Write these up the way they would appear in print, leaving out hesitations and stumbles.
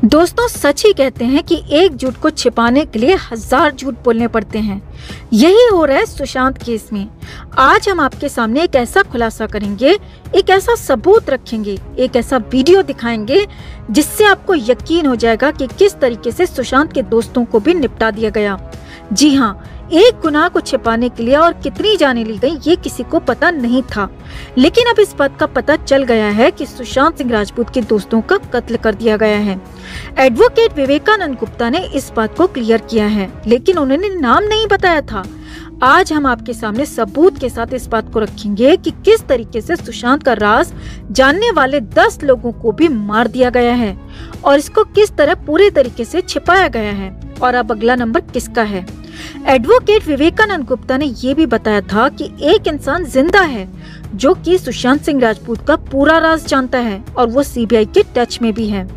दोस्तों सच ही कहते हैं कि एक झूठ को छिपाने के लिए 1000 झूठ बोलने पड़ते हैं। यही हो रहा है सुशांत केस में। आज हम आपके सामने एक ऐसा खुलासा करेंगे, एक ऐसा सबूत रखेंगे, एक ऐसा वीडियो दिखाएंगे जिससे आपको यकीन हो जाएगा कि किस तरीके से सुशांत के दोस्तों को भी निपटा दिया गया। जी हाँ, एक गुनाह को छिपाने के लिए और कितनी जानें ली गई ये किसी को पता नहीं था, लेकिन अब इस बात का पता चल गया है कि सुशांत सिंह राजपूत के दोस्तों का कत्ल कर दिया गया है। एडवोकेट विवेकानंद गुप्ता ने इस बात को क्लियर किया है, लेकिन उन्होंने नाम नहीं बताया था। आज हम आपके सामने सबूत के साथ इस बात को रखेंगे कि किस तरीके से सुशांत का राज जानने वाले 10 लोगों को भी मार दिया गया है और इसको किस तरह पूरे तरीके से छिपाया गया है। और अब अगला नंबर किसका है। एडवोकेट विवेकानंद गुप्ता ने ये भी बताया था कि एक इंसान जिंदा है जो कि सुशांत सिंह राजपूत का पूरा राज जानता है और वो सीबीआई के टच में भी है।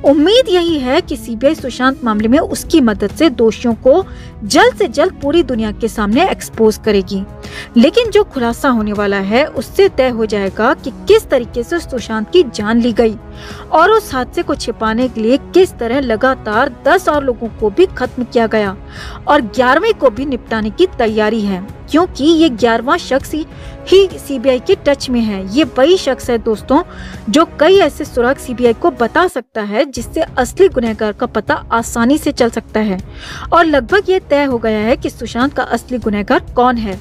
उम्मीद यही है कि सीबीआई सुशांत मामले में उसकी मदद से दोषियों को जल्द से जल्द पूरी दुनिया के सामने एक्सपोज करेगी। लेकिन जो खुलासा होने वाला है उससे तय हो जाएगा कि किस तरीके से सुशांत की जान ली गई और उस हादसे को छिपाने के लिए किस तरह लगातार 10 और लोगों को भी खत्म किया गया और 11वें को भी निपटाने की तैयारी है, क्योंकि ये 11वां शख्स ही सीबीआई के टच में है। ये वही शख्स है दोस्तों जो कई ऐसे सुराग सीबीआई को बता सकता है जिससे असली गुनहगार का पता आसानी से चल सकता है। और लगभग ये तय हो गया है कि सुशांत का असली गुनहगार कौन है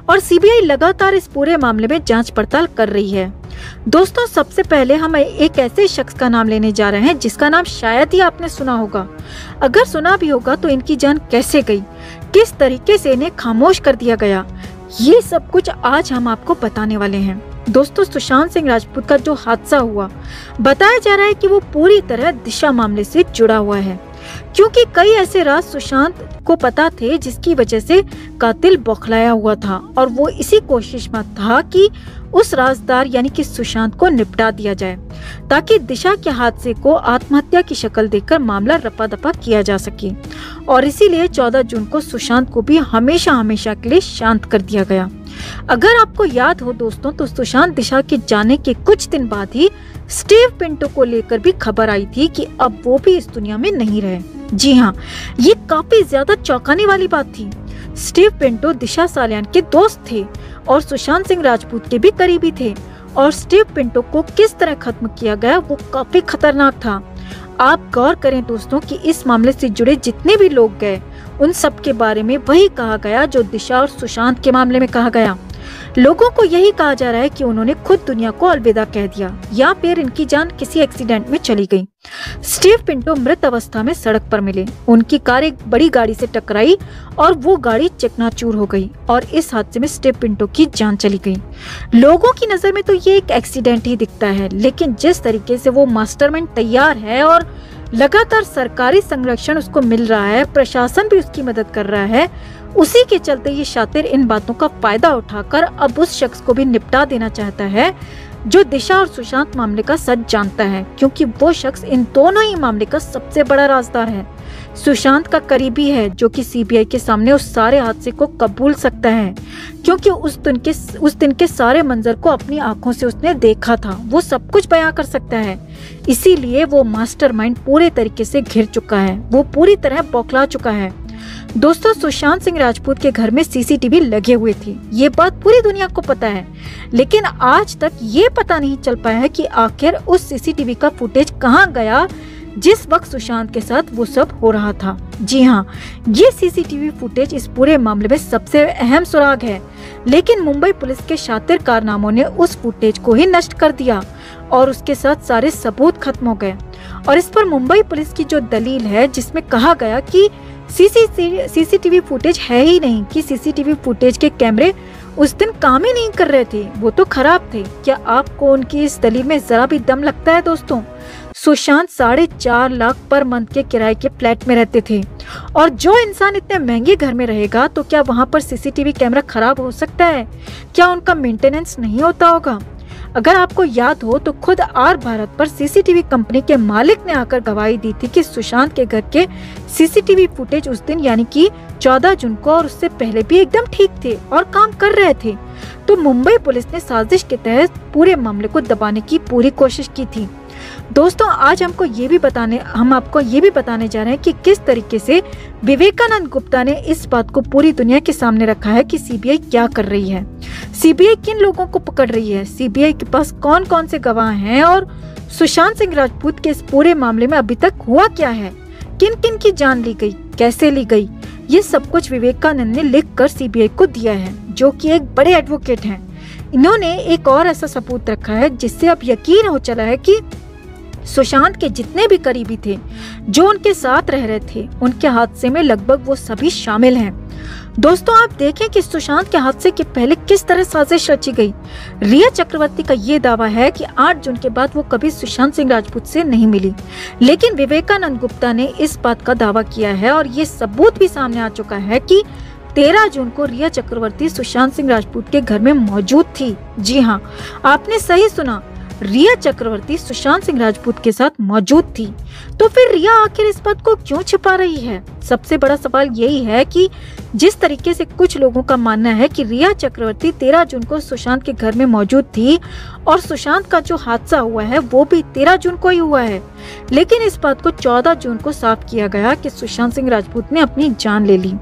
और सीबीआई लगातार इस पूरे मामले में जांच पड़ताल कर रही है। दोस्तों सबसे पहले हम एक ऐसे शख्स का नाम लेने जा रहे हैं जिसका नाम शायद ही आपने सुना होगा। अगर सुना भी होगा तो इनकी जान कैसे गई, किस तरीके से इन्हें खामोश कर दिया गया, ये सब कुछ आज हम आपको बताने वाले हैं। दोस्तों सुशांत सिंह राजपूत का जो हादसा हुआ, बताया जा रहा है कि वो पूरी तरह दिशा मामले से जुड़ा हुआ है, क्योंकि कई ऐसे राज सुशांत को पता थे जिसकी वजह से कातिल बौखलाया हुआ था और वो इसी कोशिश में था कि उस राजदार यानी कि सुशांत को निपटा दिया जाए ताकि दिशा के हादसे को आत्महत्या की शक्ल देकर मामला रपा दपा किया जा सके। और इसीलिए 14 जून को सुशांत को भी हमेशा हमेशा के लिए शांत कर दिया गया। अगर आपको याद हो दोस्तों तो सुशांत दिशा के जाने के कुछ दिन बाद ही स्टीव पिंटो को लेकर भी खबर आई थी कि अब वो भी इस दुनिया में नहीं रहे। जी हाँ, ये काफी ज्यादा चौंकाने वाली बात थी। स्टीव पिंटो दिशा सालियान के दोस्त थे और सुशांत सिंह राजपूत के भी करीबी थे और स्टीव पिंटो को किस तरह खत्म किया गया वो काफी खतरनाक था। आप गौर करें दोस्तों कि इस मामले से जुड़े जितने भी लोग गए उन सब के बारे में वही कहा गया जो दिशा और सुशांत के मामले में कहा गया। लोगों को यही कहा जा रहा है कि उन्होंने खुद दुनिया को अलविदा कह दिया या फिर इनकी जान किसी एक्सीडेंट में चली गई। स्टीव पिंटो मृत अवस्था में सड़क पर मिले, उनकी कार एक बड़ी गाड़ी से टकराई और वो गाड़ी चकनाचूर हो गई और इस हादसे में स्टीव पिंटो की जान चली गई। लोगों की नजर में तो ये एक एक्सीडेंट ही दिखता है, लेकिन जिस तरीके से वो मास्टरमाइंड तैयार है और लगातार सरकारी संरक्षण उसको मिल रहा है, प्रशासन भी उसकी मदद कर रहा है, उसी के चलते ये शातिर इन बातों का फायदा उठाकर अब उस शख्स को भी निपटा देना चाहता है जो दिशा और सुशांत मामले का सच जानता है, क्योंकि वो शख्स इन दोनों ही मामले का सबसे बड़ा राजदार है। सुशांत का करीबी है जो कि सीबीआई के सामने उस सारे हादसे को कबूल सकता है, क्योंकि उस दिन के सारे मंजर को अपनी आंखों से उसने देखा था। वो सब कुछ बयां कर सकता है, इसीलिए वो मास्टरमाइंड पूरे तरीके से घिर चुका है, वो पूरी तरह बौखला चुका है। दोस्तों सुशांत सिंह राजपूत के घर में सीसीटीवी लगे हुए थे, ये बात पूरी दुनिया को पता है, लेकिन आज तक ये पता नहीं चल पाया है कि आखिर उस सीसीटीवी का फुटेज कहाँ गया जिस वक्त सुशांत के साथ वो सब हो रहा था। जी हाँ, ये सीसीटीवी फुटेज इस पूरे मामले में सबसे अहम सुराग है, लेकिन मुंबई पुलिस के शातिर कारनामों ने उस फुटेज को ही नष्ट कर दिया और उसके साथ सारे सबूत खत्म हो गए। और इस पर मुंबई पुलिस की जो दलील है जिसमें कहा गया कि सीसीटीवी फुटेज है ही नहीं, कि सीसीटीवी फुटेज के कैमरे उस दिन काम ही नहीं कर रहे थे, वो तो खराब थे। क्या आपको उनकी इस दलील में जरा भी दम लगता है दोस्तों? सुशांत 4.5 लाख पर मंथ के किराए के फ्लैट में रहते थे और जो इंसान इतने महंगे घर में रहेगा तो क्या वहाँ पर सीसीटीवी कैमरा खराब हो सकता है? क्या उनका मेंटेनेंस नहीं होता होगा? अगर आपको याद हो तो खुद आर भारत पर सीसीटीवी कंपनी के मालिक ने आकर गवाही दी थी कि सुशांत के घर के सीसीटीवी फुटेज उस दिन यानी कि 14 जून को और उससे पहले भी एकदम ठीक थे और काम कर रहे थे। तो मुंबई पुलिस ने साजिश के तहत पूरे मामले को दबाने की पूरी कोशिश की थी। दोस्तों आज हम आपको ये भी बताने जा रहे हैं कि किस तरीके से विवेकानंद गुप्ता ने इस बात को पूरी दुनिया के सामने रखा है कि सीबीआई क्या कर रही है, सीबीआई किन लोगों को पकड़ रही है, सीबीआई के पास कौन कौन से गवाह हैं और सुशांत सिंह राजपूत के इस पूरे मामले में अभी तक हुआ क्या है, किन किन की जान ली गई, कैसे ली गई, ये सब कुछ विवेकानंद ने लिख कर सीबीआई को दिया है, जो कि एक बड़े एडवोकेट हैं। इन्होंने एक और ऐसा सबूत रखा है जिससे अब यकीन हो चला है कि सुशांत के जितने भी करीबी थे, जो उनके साथ रह रहे थे, उनके हादसे में लगभग वो सभी शामिल हैं। दोस्तों आप देखें कि सुशांत के हादसे के पहले किस तरह साजिश रची गई। रिया चक्रवर्ती का ये दावा है कि 8 जून के बाद वो कभी सुशांत सिंह राजपूत से नहीं मिली, लेकिन विवेकानंद गुप्ता ने इस बात का दावा किया है और ये सबूत भी सामने आ चुका है कि 13 जून को रिया चक्रवर्ती सुशांत सिंह राजपूत के घर में मौजूद थी। जी हाँ, आपने सही सुना, रिया चक्रवर्ती सुशांत सिंह राजपूत के साथ मौजूद थी। तो फिर रिया आखिर इस बात को क्यों छिपा रही है? सबसे बड़ा सवाल यही है कि जिस तरीके से कुछ लोगों का मानना है कि रिया चक्रवर्ती 13 जून को सुशांत के घर में मौजूद थी और सुशांत का जो हादसा हुआ है वो भी 13 जून को ही हुआ है, लेकिन इस बात को 14 जून को साफ किया गया कि सुशांत सिंह राजपूत ने अपनी जान ले ली,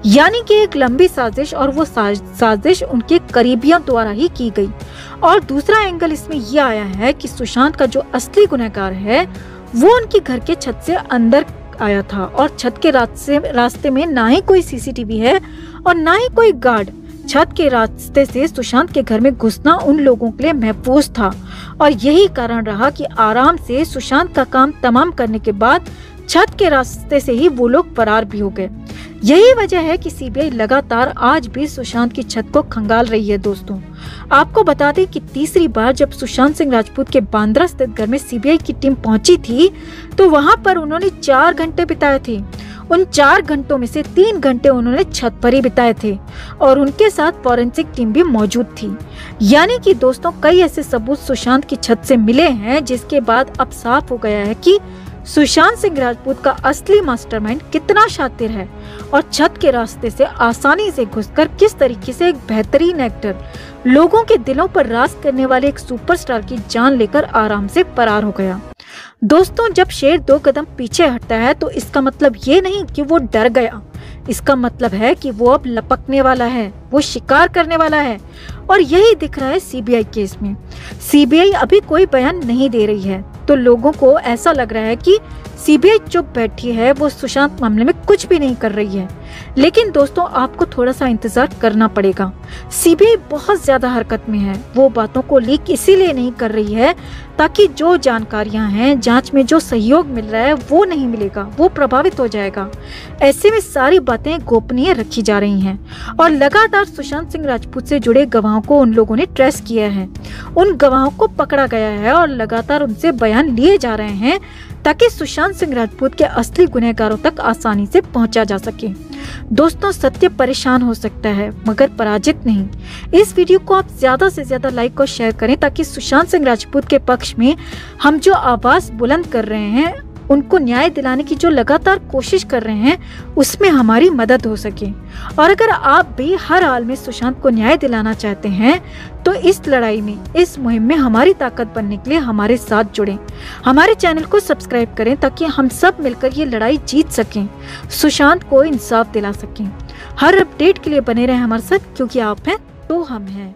यानी कि एक लंबी साजिश, और वो साजिश उनके करीबियों द्वारा ही की गई। और दूसरा एंगल इसमें यह आया है कि सुशांत का जो असली गुनहगार है वो उनके घर के छत से अंदर आया था और छत के रास्ते में ना ही कोई सीसीटीवी है और ना ही कोई गार्ड। छत के रास्ते से सुशांत के घर में घुसना उन लोगों के लिए महफूज था और यही कारण रहा कि आराम से सुशांत का काम तमाम करने के बाद छत के रास्ते से ही वो लोग फरार भी हो गए। यही वजह है कि सीबीआई लगातार आज भी सुशांत की छत को खंगाल रही है। दोस्तों आपको बता दें कि तीसरी बार जब सुशांत सिंह राजपूत के बांद्रा स्थित घर में सीबीआई की टीम पहुंची थी तो वहां पर उन्होंने 4 घंटे बिताए थे। उन 4 घंटों में से 3 घंटे उन्होंने छत पर ही बिताए थे और उनके साथ फॉरेंसिक टीम भी मौजूद थी। यानी कि दोस्तों कई ऐसे सबूत सुशांत की छत से मिले हैं जिसके बाद अब साफ हो गया है कि सुशांत सिंह राजपूत का असली मास्टरमाइंड कितना शातिर है और छत के रास्ते से आसानी से घुसकर किस तरीके से एक बेहतरीन एक्टर, लोगों के दिलों पर राज करने वाले एक सुपरस्टार की जान लेकर आराम से फरार हो गया। दोस्तों जब शेर 2 कदम पीछे हटता है तो इसका मतलब ये नहीं कि वो डर गया, इसका मतलब है कि वो अब लपकने वाला है, वो शिकार करने वाला है। और यही दिख रहा है सीबीआई केस में। सीबीआई अभी कोई बयान नहीं दे रही है तो लोगों को ऐसा लग रहा है कि सीबीआई चुप बैठी है, वो सुशांत मामले में कुछ भी नहीं कर रही है। लेकिन दोस्तों आपको थोड़ा सा इंतजार करना पड़ेगा। सीबीआई बहुत ज्यादा हरकत में है, वो बातों को लीक इसीलिए नहीं कर रही है ताकि जो जानकारियां हैं, जांच में जो सहयोग मिल रहा है वो नहीं मिलेगा, वो प्रभावित हो जाएगा। ऐसे में सारी बातें गोपनीय रखी जा रही हैं और लगातार सुशांत सिंह राजपूत से जुड़े गवाहों को उन लोगों ने ट्रेस किया है, उन गवाहों को पकड़ा गया है और लगातार उनसे बयान लिए जा रहे हैं ताकि सुशांत सिंह राजपूत के असली गुनहगारों तक आसानी से पहुंचा जा सके। दोस्तों सत्य परेशान हो सकता है मगर पराजित नहीं। इस वीडियो को आप ज्यादा से ज्यादा लाइक और शेयर करें ताकि सुशांत सिंह राजपूत के पक्ष में हम जो आवाज बुलंद कर रहे हैं, उनको न्याय दिलाने की जो लगातार कोशिश कर रहे हैं, उसमें हमारी मदद हो सके। और अगर आप भी हर हाल में सुशांत को न्याय दिलाना चाहते हैं तो इस लड़ाई में, इस मुहिम में हमारी ताकत बनने के लिए हमारे साथ जुड़ें। हमारे चैनल को सब्सक्राइब करें ताकि हम सब मिलकर ये लड़ाई जीत सकें, सुशांत को इंसाफ दिला सकें। हर अपडेट के लिए बने रहें हमारे साथ, क्योंकि आप हैं तो हम हैं।